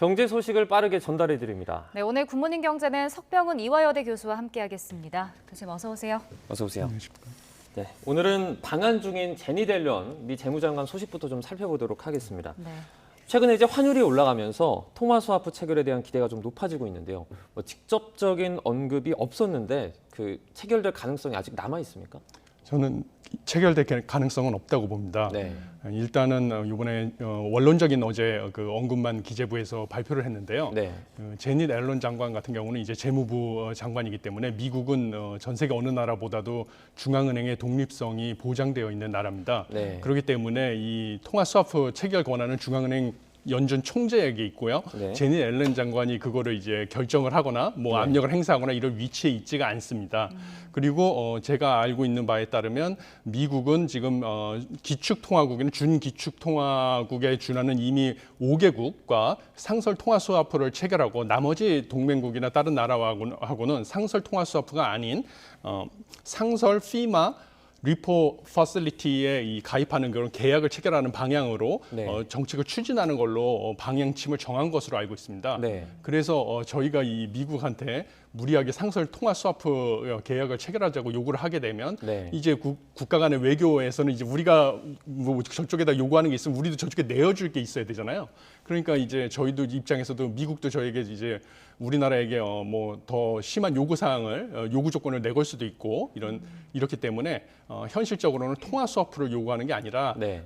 경제 소식을 빠르게 전달해 드립니다. 네, 오늘 굿모닝 경제는 석병훈 이화여대 교수와 함께하겠습니다. 교수님 어서 오세요. 어서 오세요. 네, 오늘은 방한 중인 제니 델런 미 재무장관 소식부터 좀 살펴보도록 하겠습니다. 네. 최근에 이제 환율이 올라가면서 토마스와프 체결에 대한 기대가 좀 높아지고 있는데요. 직접적인 언급이 없었는데 그 체결될 가능성이 아직 남아 있습니까? 저는 체결될 가능성은 없다고 봅니다. 네. 일단은 이번에 원론적인 어제 그 언급만 기재부에서 발표를 했는데요. 네. 제닛 앨런 장관 같은 경우는 이제 재무부 장관이기 때문에 미국은 전 세계 어느 나라보다도 중앙은행의 독립성이 보장되어 있는 나라입니다. 네. 그렇기 때문에 이 통화 스와프 체결 권한은 중앙은행 연준 총재에게 있고요. 네. 제닛 앨런 장관이 그거를 결정을 하거나 뭐 압력을 행사하거나 이럴 위치에 있지가 않습니다. 그리고 제가 알고 있는 바에 따르면 미국은 지금 기축통화국에는 준기축통화국에 준하는 이미 5개국과 상설 통화 스와프를 체결하고 나머지 동맹국이나 다른 나라하고는 상설 통화 스와프가 아닌 상설 피마 리포 퍼실리티에 가입하는 그런 계약을 체결하는 방향으로 네. 정책을 추진하는 걸로 방향침을 정한 것으로 알고 있습니다. 네. 그래서 저희가 이 미국한테 무리하게 상설 통화 스와프 계약을 체결하자고 요구를 하게 되면 네. 이제 국가 간의 외교에서는 이제 우리가 뭐 저쪽에다 요구하는 게 있으면 우리도 저쪽에 내어줄 게 있어야 되잖아요. 그러니까 이제 저희도 입장에서도 미국도 저에게 이제 우리나라에게 뭐 더 심한 요구 사항을 요구 조건을 내걸 수도 있고 이렇기 때문에 현실적으로는 통화 스와프를 요구하는 게 아니라 네.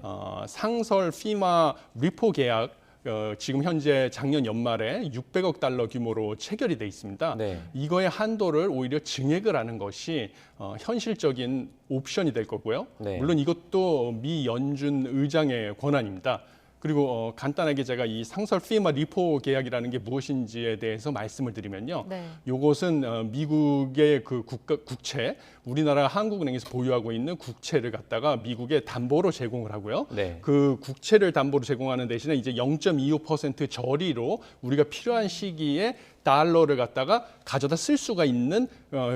상설 피마 리포 계약 지금 현재 작년 연말에 600억 달러 규모로 체결이 돼 있습니다. 네. 이거의 한도를 오히려 증액을 하는 것이 현실적인 옵션이 될 거고요. 네. 물론 이것도 미 연준 의장의 권한입니다. 그리고 간단하게 제가 이 상설 피마 리포 계약이라는 게 무엇인지에 대해서 말씀을 드리면요. 네. 이것은 미국의 그 국채, 우리나라 한국은행에서 보유하고 있는 국채를 갖다가 미국에 담보로 제공을 하고요. 네. 그 국채를 담보로 제공하는 대신에 이제 0.25% 저리로 우리가 필요한 시기에 달러를 갖다가 가져다 쓸 수가 있는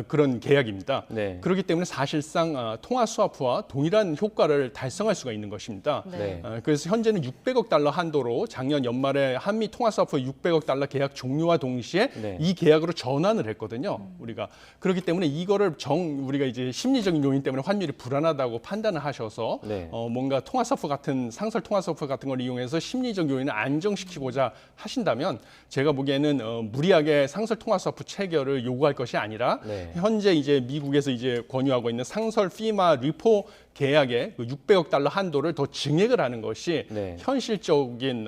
그런 계약입니다. 네. 그렇기 때문에 사실상 통화 스와프와 동일한 효과를 달성할 수가 있는 것입니다. 네. 그래서 현재는 600억 달러 한도로 작년 연말에 한미 통화 스와프 600억 달러 계약 종료와 동시에 네. 이 계약으로 전환을 했거든요. 우리가 그렇기 때문에 이거를 우리가 이제 심리적인 요인 때문에 환율이 불안하다고 판단을 하셔서 네. 뭔가 통화 스와프 같은 상설 통화 스와프 같은 걸 이용해서 심리적 요인을 안정시키고자 하신다면 제가 보기에는 무리하게 상설 통화 스와프 체결을 요구할 것이 아니라 네. 현재 이제 미국에서 이제 권유하고 있는 상설 피마 리포 계약의 600억 달러 한도를 더 증액을 하는 것이 네. 현실적인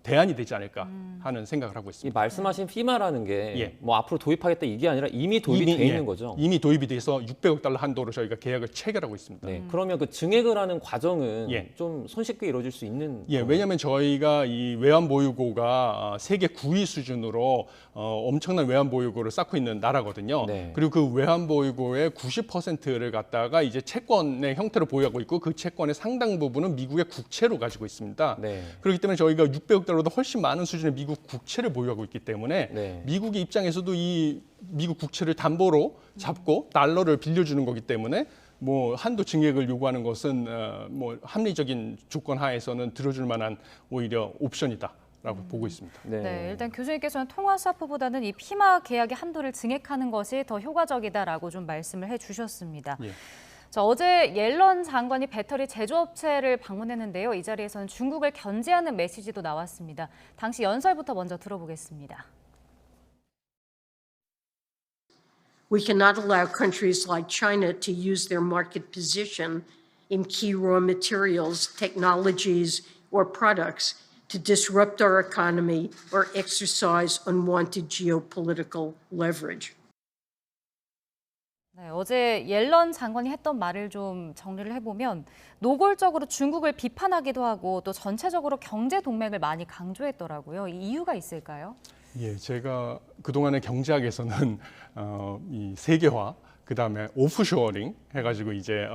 대안이 되지 않을까 하는 생각을 하고 이 있습니다. 말씀하신 피마라는 게 예. 뭐 앞으로 도입하겠다 이게 아니라 이미 도입이 돼 있는 거죠. 이미 도입이 돼서 600억 달러 한도로 저희가 계약을 체결하고 있습니다. 네. 그러면 그 증액을 하는 과정은 예. 좀 손쉽게 이루어질 수 있는 예, 왜냐하면 저희가 이 외환 보유고가 세계 9위 수준으로 엄청난 외환 보유고를 쌓고 있는 나라거든요. 네. 그리고 그 외환 보유고의 90%를 갖다가 이제 채권의 형태로 보유하고 있고 그 채권의 상당 부분은 미국의 국채로 가지고 있습니다. 네. 그렇기 때문에 저희가 600억 달러보다 훨씬 많은 수준의 미국 국채를 보유하고 있기 때문에 네. 미국의 입장에서도 이 미국 국채를 담보로 잡고 달러를 빌려주는 거기 때문에 뭐 한도 증액을 요구하는 것은 뭐 합리적인 조건 하에서는 들어줄 만한 오히려 옵션이다라고 보고 있습니다. 네. 네, 일단 교수님께서는 통화 스와프보다는 이 피마 계약의 한도를 증액하는 것이 더 효과적이다라고 좀 말씀을 해주셨습니다. 예. 자, 어제 옐런 장관이 배터리 제조업체를 방문했는데요. 이 자리에서는 중국을 견제하는 메시지도 나왔습니다. 당시 연설부터 먼저 들어보겠습니다. We cannot allow countries like China to use their market position in key raw materials, technologies, or products to disrupt our economy or exercise unwanted geopolitical leverage. 네, 어제 옐런 장관이 했던 말을 좀 정리를 해보면 노골적으로 중국을 비판하기도 하고 또 전체적으로 경제 동맹을 많이 강조했더라고요. 이 이유가 있을까요? 예, 제가 그동안의 경제학에서는 이 세계화, 그다음에 오프쇼어링 해가지고 이제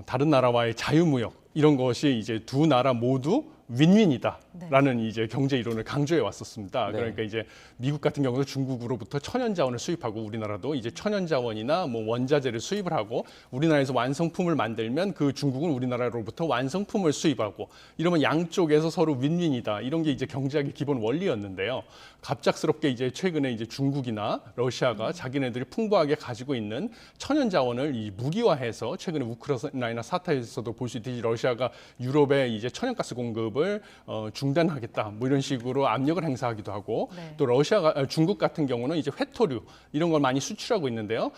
다른 나라와의 자유무역 이런 것이 이제 두 나라 모두 윈윈이다라는 이제 경제 이론을 강조해 왔었습니다. 네. 그러니까 이제 미국 같은 경우도 중국으로부터 천연 자원을 수입하고 우리나라도 이제 천연 자원이나 뭐 원자재를 수입을 하고 우리나라에서 완성품을 만들면 그 중국은 우리나라로부터 완성품을 수입하고 이러면 양쪽에서 서로 윈윈이다. 이런 게 이제 경제학의 기본 원리였는데요. 갑작스럽게 이제 최근에 이제 중국이나 러시아가 자기네들이 풍부하게 가지고 있는 천연 자원을 이 무기화해서 최근에 우크라이나 사태에서도 볼 수 있듯이 러시아가 유럽에 이제 천연가스 공급을 중단하겠다 뭐 이런 식으로 압력을 행사하기도 하고 네. 또 중국 같은 경우는 이제 회토류 이런 걸 많이 수출하고 있는데요.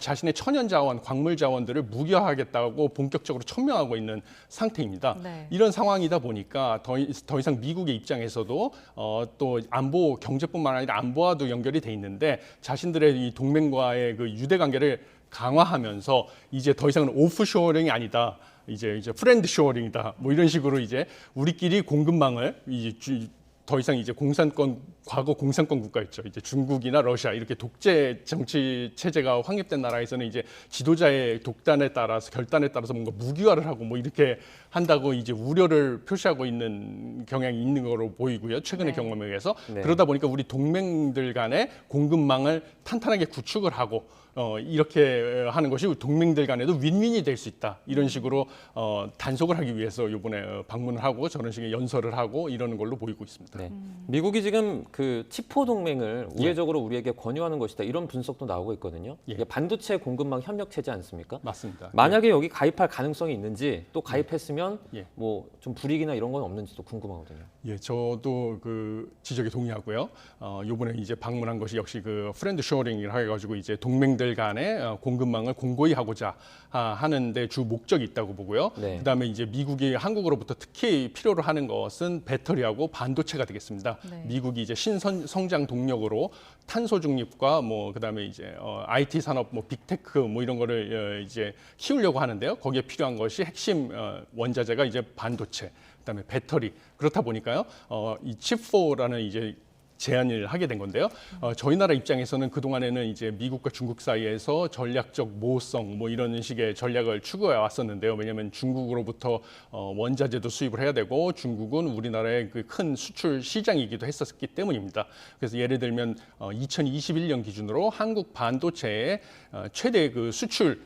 자신의 천연 자원, 광물 자원들을 무기화하겠다고 본격적으로 천명하고 있는 상태입니다. 네. 이런 상황이다 보니까 더 이상 미국의 입장에서도 또 안보 경제뿐만 아니라 안보와도 연결이 돼 있는데 자신들의 이 동맹과의 그 유대 관계를 강화하면서 이제 더 이상은 오프쇼어링이 아니다. 이제 프렌드 쇼어링이다. 뭐 이런 식으로 이제 우리끼리 공급망을 더 이상 이제 과거 공산권 국가였죠. 이제 중국이나 러시아 이렇게 독재 정치 체제가 확립된 나라에서는 이제 지도자의 결단에 따라서 뭔가 무기화를 하고 뭐 이렇게 한다고 이제 우려를 표시하고 있는 경향이 있는 거로 보이고요. 최근의 네. 경험에 의해서 네. 그러다 보니까 우리 동맹들 간의 공급망을 탄탄하게 구축을 하고 이렇게 하는 것이 동맹들 간에도 윈윈이 될 수 있다. 이런 식으로 단속을 하기 위해서 이번에 방문을 하고 저런 식의 연설을 하고 이러는 걸로 보이고 있습니다. 네. 미국이 지금 그 치포 동맹을 우회적으로 우리에게 권유하는 것이다 이런 분석도 나오고 있거든요. 예. 이게 반도체 공급망 협력 체제 않습니까? 맞습니다. 만약에 여기 가입할 가능성이 있는지 또 가입했으면 예. 뭐 좀 불이익이나 이런 건 없는지도 궁금하거든요. 예, 저도 그 지적에 동의하고요. 이번에 이제 방문한 것이 역시 그 프렌드 쇼어링이라 해가지고 이제 동맹들 간의 공급망을 공고히 하고자 하는데 주 목적이 있다고 보고요. 네. 그다음에 이제 미국이 한국으로부터 특히 필요로 하는 것은 배터리하고 반도체가 되겠습니다. 네. 미국이 이제 신성장 동력으로 탄소 중립과 뭐 그다음에 이제 IT 산업 뭐 빅테크 뭐 이런 거를 이제 키우려고 하는데요. 거기에 필요한 것이 핵심 원자재가 이제 반도체, 그다음에 배터리. 그렇다 보니까요. 이 칩4라는 이제 제안을 하게 된 건데요. 저희 나라 입장에서는 그 동안에는 이제 미국과 중국 사이에서 전략적 모호성 뭐 이런 식의 전략을 추구해 왔었는데요. 왜냐하면 중국으로부터 원자재도 수입을 해야 되고 중국은 우리나라의 그 큰 수출 시장이기도 했었기 때문입니다. 그래서 예를 들면 2021년 기준으로 한국 반도체의 최대 그 수출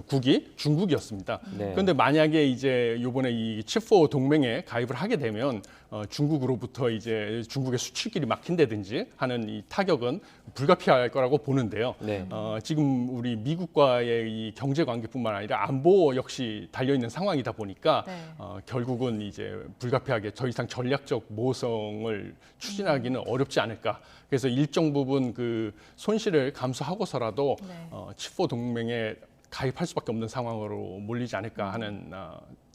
국이 중국이었습니다. 네. 그런데 만약에 이제 이번에 이 칩4 동맹에 가입을 하게 되면 중국으로부터 이제 중국의 수출길이 막힌다든지 하는 이 타격은 불가피할 거라고 보는데요. 네. 지금 우리 미국과의 이 경제 관계뿐만 아니라 안보 역시 달려 있는 상황이다 보니까 네. 결국은 이제 불가피하게 더 이상 전략적 모성을 추진하기는 어렵지 않을까. 그래서 일정 부분 그 손실을 감수하고서라도 네. 칩4 동맹에 가입할 수밖에 없는 상황으로 몰리지 않을까 하는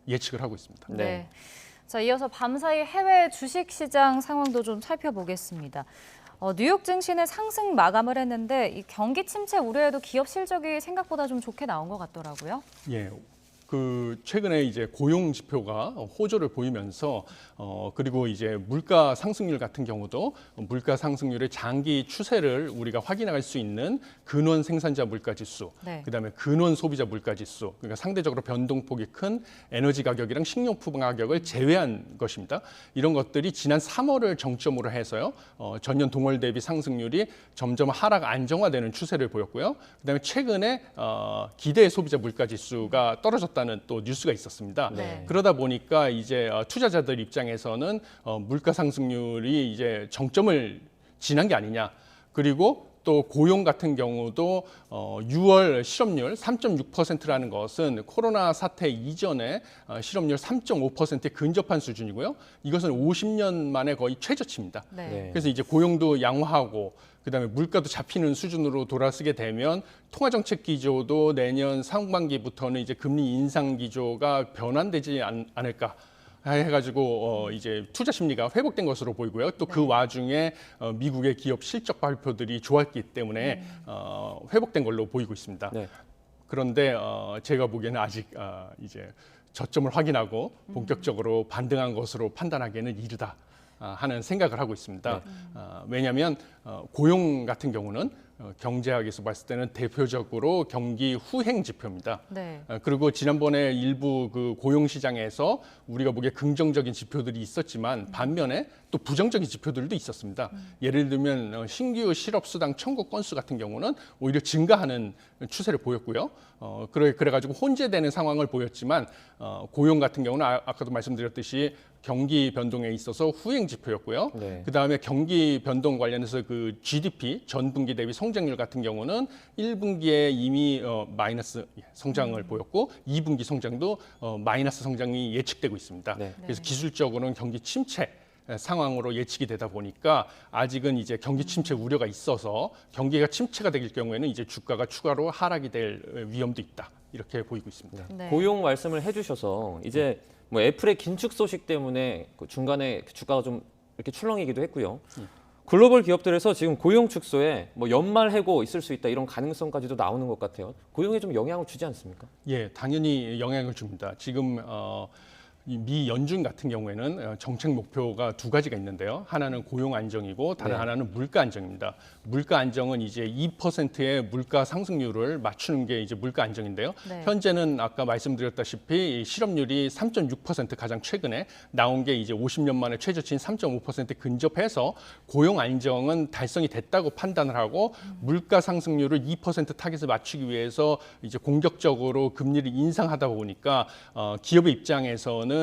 예측을 하고 있습니다. 네. 네. 자, 이어서 밤사이 해외 주식시장 상황도 좀 살펴보겠습니다. 뉴욕 증시는 상승 마감을 했는데 이 경기 침체 우려에도 기업 실적이 생각보다 좀 좋게 나온 것 같더라고요. 예. 그 최근에 이제 고용 지표가 호조를 보이면서 그리고 이제 물가 상승률 같은 경우도 물가 상승률의 장기 추세를 우리가 확인할 수 있는 근원 생산자 물가 지수, 네. 그다음에 근원 소비자 물가 지수, 그러니까 상대적으로 변동폭이 큰 에너지 가격이랑 식료품 가격을 제외한 것입니다. 이런 것들이 지난 3월을 정점으로 해서요 전년 동월 대비 상승률이 점점 하락 안정화되는 추세를 보였고요. 그다음에 최근에 기대 소비자 물가 지수가 떨어졌다는 또 뉴스가 있었습니다. 네. 그러다 보니까 이제 투자자들 입장에서는 물가 상승률이 이제 정점을 지난 게 아니냐. 그리고 또 고용 같은 경우도 6월 실업률 3.6%라는 것은 코로나 사태 이전에 실업률 3.5%에 근접한 수준이고요. 이것은 50년 만에 거의 최저치입니다. 네. 네. 그래서 이제 고용도 양호하고 그다음에 물가도 잡히는 수준으로 돌아서게 되면 통화정책 기조도 내년 상반기부터는 이제 금리 인상 기조가 변환되지 않을까 해가지고 이제 투자 심리가 회복된 것으로 보이고요. 또 그 와중에 미국의 기업 실적 발표들이 좋았기 때문에 회복된 걸로 보이고 있습니다. 네. 그런데 제가 보기에는 아직 이제 저점을 확인하고 본격적으로 반등한 것으로 판단하기에는 이르다 하는 생각을 하고 있습니다. 왜냐하면 고용 같은 경우는 경제학에서 봤을 때는 대표적으로 경기 후행 지표입니다. 네. 그리고 지난번에 일부 그 고용 시장에서 우리가 보기에 긍정적인 지표들이 있었지만 반면에 또 부정적인 지표들도 있었습니다. 예를 들면 신규 실업수당 청구 건수 같은 경우는 오히려 증가하는 추세를 보였고요. 그래가지고 혼재되는 상황을 보였지만 고용 같은 경우는 아까도 말씀드렸듯이 경기 변동에 있어서 후행 지표였고요. 네. 그다음에 경기 변동 관련해서 그 GDP 전분기 대비 성장률 같은 경우는 1분기에 이미 마이너스 성장을 보였고 2분기 성장도 마이너스 성장이 예측되고 있습니다. 네. 그래서 기술적으로는 경기 침체 상황으로 예측이 되다 보니까 아직은 이제 경기 침체 우려가 있어서 경기가 침체가 될 경우에는 이제 주가가 추가로 하락이 될 위험도 있다. 이렇게 보이고 있습니다. 네. 고용 말씀을 해주셔서 이제 뭐 애플의 긴축 소식 때문에 그 중간에 그 주가가 좀 이렇게 출렁이기도 했고요. 글로벌 기업들에서 지금 고용 축소에 뭐 연말 해고 있을 수 있다 이런 가능성까지도 나오는 것 같아요. 고용에 좀 영향을 주지 않습니까? 예, 당연히 영향을 줍니다. 지금 미 연준 같은 경우에는 정책 목표가 두 가지가 있는데요. 하나는 고용 안정이고 다른 네. 하나는 물가 안정입니다. 물가 안정은 이제 2%의 물가 상승률을 맞추는 게 이제 물가 안정인데요. 네. 현재는 아까 말씀드렸다시피 실업률이 3.6% 가장 최근에 나온 게 이제 50년 만에 최저치인 3.5% 근접해서 고용 안정은 달성이 됐다고 판단을 하고 물가 상승률을 2% 타겟을 맞추기 위해서 이제 공격적으로 금리를 인상하다 보니까 기업의 입장에서는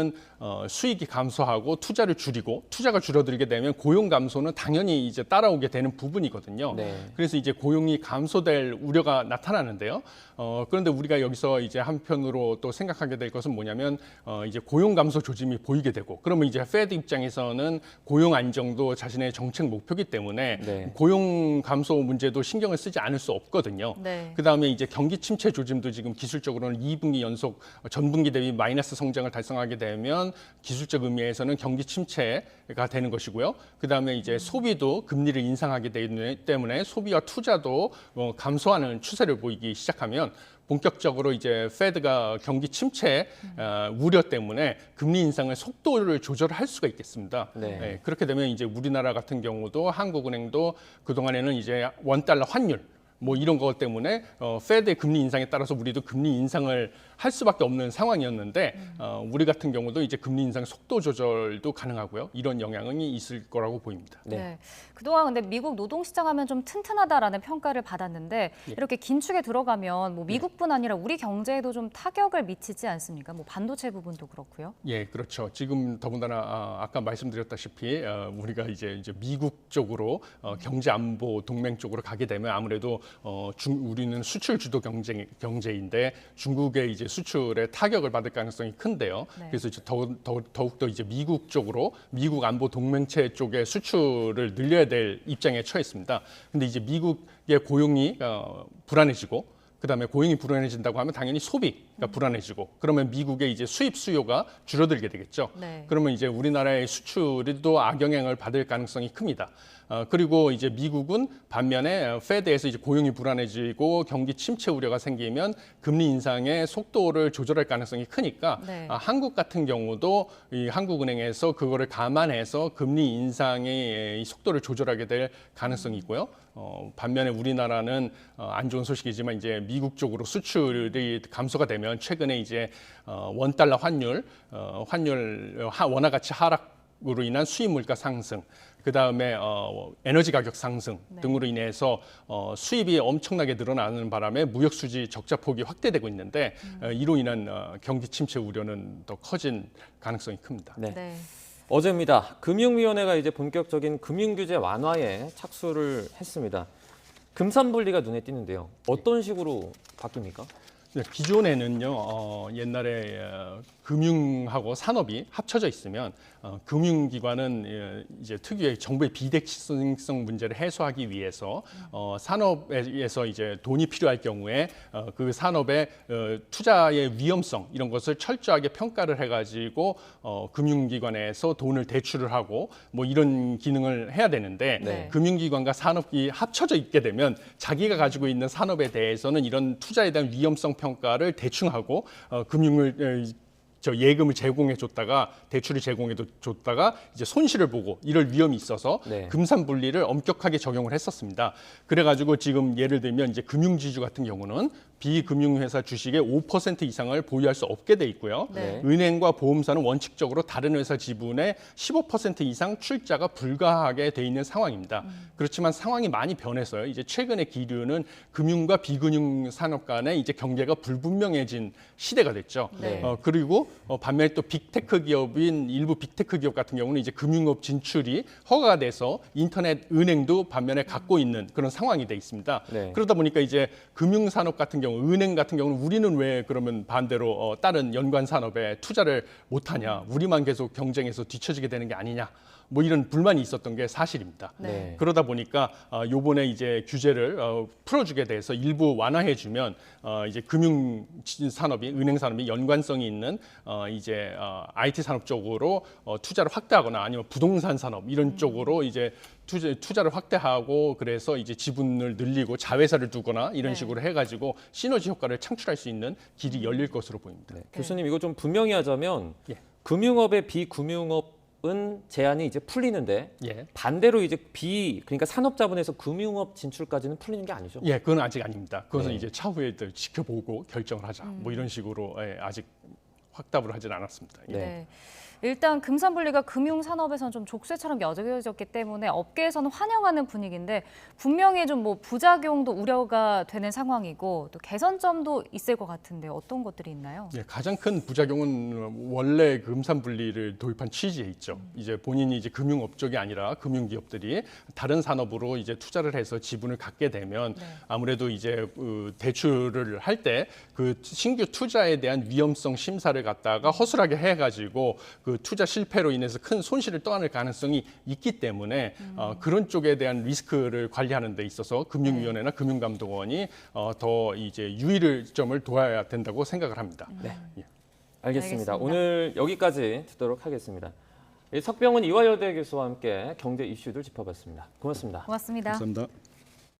수익이 감소하고 투자를 줄이고 투자가 줄어들게 되면 고용 감소는 당연히 이제 따라오게 되는 부분이거든요. 네. 그래서 이제 고용이 감소될 우려가 나타나는데요. 그런데 우리가 여기서 이제 한편으로 또 생각하게 될 것은 뭐냐면 이제 고용 감소 조짐이 보이게 되고 그러면 이제 페드 입장에서는 고용 안정도 자신의 정책 목표이기 때문에 네. 고용 감소 문제도 신경을 쓰지 않을 수 없거든요. 네. 그다음에 이제 경기 침체 조짐도 지금 기술적으로는 2분기 연속 전분기 대비 마이너스 성장을 달성하게 되면 기술적 의미에서는 경기 침체가 되는 것이고요. 그다음에 이제 소비도 금리를 인상하게 되기 때문에 소비와 투자도 감소하는 추세를 보이기 시작하면 본격적으로 이제 페드가 경기 침체 우려 때문에 금리 인상의 속도를 조절할 수가 있겠습니다. 네. 예, 그렇게 되면 이제 우리나라 같은 경우도 한국은행도 그동안에는 이제 원달러 환율 뭐 이런 것 때문에 페드의 금리 인상에 따라서 우리도 금리 인상을 할 수밖에 없는 상황이었는데 우리 같은 경우도 이제 금리 인상 속도 조절도 가능하고요. 이런 영향이 있을 거라고 보입니다. 네. 네. 그동안 근데 미국 노동시장 하면 좀 튼튼하다라는 평가를 받았는데 이렇게 긴축에 들어가면 뭐 미국뿐 아니라 우리 경제에도 좀 타격을 미치지 않습니까? 뭐 반도체 부분도 그렇고요. 예, 그렇죠. 지금 더군다나 아까 말씀드렸다시피 우리가 이제 미국 쪽으로 경제 안보 동맹 쪽으로 가게 되면 아무래도 우리는 수출 주도 경제인데 중국의 이제 수출에 타격을 받을 가능성이 큰데요. 네. 그래서 이제 더욱더 이제 미국 쪽으로 미국 안보 동맹체 쪽에 수출을 늘려야 될 입장에 처했습니다. 근데 이제 미국의 고용이 불안해지고 그다음에 고용이 불안해진다고 하면 당연히 소비가 불안해지고 그러면 미국의 이제 수입 수요가 줄어들게 되겠죠. 네. 그러면 이제 우리나라의 수출이 또 악영향을 받을 가능성이 큽니다. 그리고 이제 미국은 반면에 페드에서 이제 고용이 불안해지고 경기 침체 우려가 생기면 금리 인상의 속도를 조절할 가능성이 크니까 네. 한국 같은 경우도 이 한국은행에서 그거를 감안해서 금리 인상의 이 속도를 조절하게 될 가능성이 있고요. 반면에 우리나라는 안 좋은 소식이지만 이제 미국 쪽으로 수출이 감소가 되면 최근에 이제 원달러 환율 원화 가치 하락으로 인한 수입 물가 상승 그다음에 에너지 가격 상승 등으로 인해서 수입이 엄청나게 늘어나는 바람에 무역 수지 적자 폭이 확대되고 있는데 이로 인한 경기 침체 우려는 더 커진 가능성이 큽니다. 네. 네. 어제입니다. 금융위원회가 이제 본격적인 금융규제 완화에 착수를 했습니다. 금산분리가 눈에 띄는데요. 어떤 식으로 바뀝니까? 네, 기존에는요 옛날에 금융하고 산업이 합쳐져 있으면 금융기관은 이제 특유의 정부의 비대칭성 문제를 해소하기 위해서 산업에서 이제 돈이 필요할 경우에 그 산업의 투자의 위험성 이런 것을 철저하게 평가를 해가지고 금융기관에서 돈을 대출을 하고 뭐 이런 기능을 해야 되는데 네. 금융기관과 산업이 합쳐져 있게 되면 자기가 가지고 있는 산업에 대해서는 이런 투자에 대한 위험성 평가를 대충 하고 금융을 저 예금을 제공해 줬다가 대출을 제공해 줬다가 이제 손실을 보고 이럴 위험이 있어서 네. 금산분리를 엄격하게 적용을 했었습니다. 그래가지고 지금 예를 들면 이제 금융지주 같은 경우는 비금융회사 주식의 5% 이상을 보유할 수 없게 돼 있고요. 네. 은행과 보험사는 원칙적으로 다른 회사 지분의 15% 이상 출자가 불가하게 돼 있는 상황입니다. 그렇지만 상황이 많이 변해서요. 이제 최근의 기류는 금융과 비금융 산업 간의 이제 경계가 불분명해진 시대가 됐죠. 네. 그리고 반면에 또 빅테크 기업인 일부 빅테크 기업 같은 경우는 이제 금융업 진출이 허가가 돼서 인터넷 은행도 반면에 갖고 있는 그런 상황이 돼 있습니다. 네. 그러다 보니까 이제 금융 산업 같은 경우, 은행 같은 경우는 우리는 왜 그러면 반대로 다른 연관 산업에 투자를 못 하냐? 우리만 계속 경쟁해서 뒤처지게 되는 게 아니냐? 뭐 이런 불만이 있었던 게 사실입니다. 네. 그러다 보니까 요번에 이제 규제를 풀어주게 돼서 일부 완화해주면 이제 금융 산업이, 은행 산업이 연관성이 있는 이제 IT 산업 쪽으로 투자를 확대하거나 아니면 부동산 산업 이런 쪽으로 이제 투자를 확대하고 그래서 이제 지분을 늘리고 자회사를 두거나 이런 네. 식으로 해가지고 시너지 효과를 창출할 수 있는 길이 열릴 것으로 보입니다. 네. 교수님 이거 좀 분명히 하자면 예. 금융업의 비금융업은 제한이 이제 풀리는데 예. 반대로 이제 그러니까 산업자본에서 금융업 진출까지는 풀리는 게 아니죠. 예, 그건 아직 아닙니다. 그것은 네. 이제 차후에 또 지켜보고 결정을 하자. 뭐 이런 식으로 아직 확답을 하진 않았습니다. 예. 네. 일단 금산분리가 금융산업에서는 좀 족쇄처럼 여겨졌기 때문에 업계에서는 환영하는 분위기인데 분명히 좀 뭐 부작용도 우려가 되는 상황이고 또 개선점도 있을 것 같은데 어떤 것들이 있나요? 예, 가장 큰 부작용은 원래 금산분리를 도입한 취지에 있죠. 이제 본인이 이제 금융업 쪽이 아니라 금융기업들이 다른 산업으로 이제 투자를 해서 지분을 갖게 되면 아무래도 이제 대출을 할 때 그 신규 투자에 대한 위험성 심사를 갖다가 허술하게 해가지고 그 투자 실패로 인해서 큰 손실을 떠안을 가능성이 있기 때문에 그런 쪽에 대한 리스크를 관리하는 데 있어서 금융위원회나 금융감독원이 더 이제 유의를 점을 둬야 된다고 생각을 합니다. 예. 알겠습니다. 알겠습니다. 오늘 여기까지 듣도록 하겠습니다. 석병훈 이화여대 교수와 함께 경제 이슈들 짚어봤습니다. 고맙습니다. 고맙습니다. 감사합니다.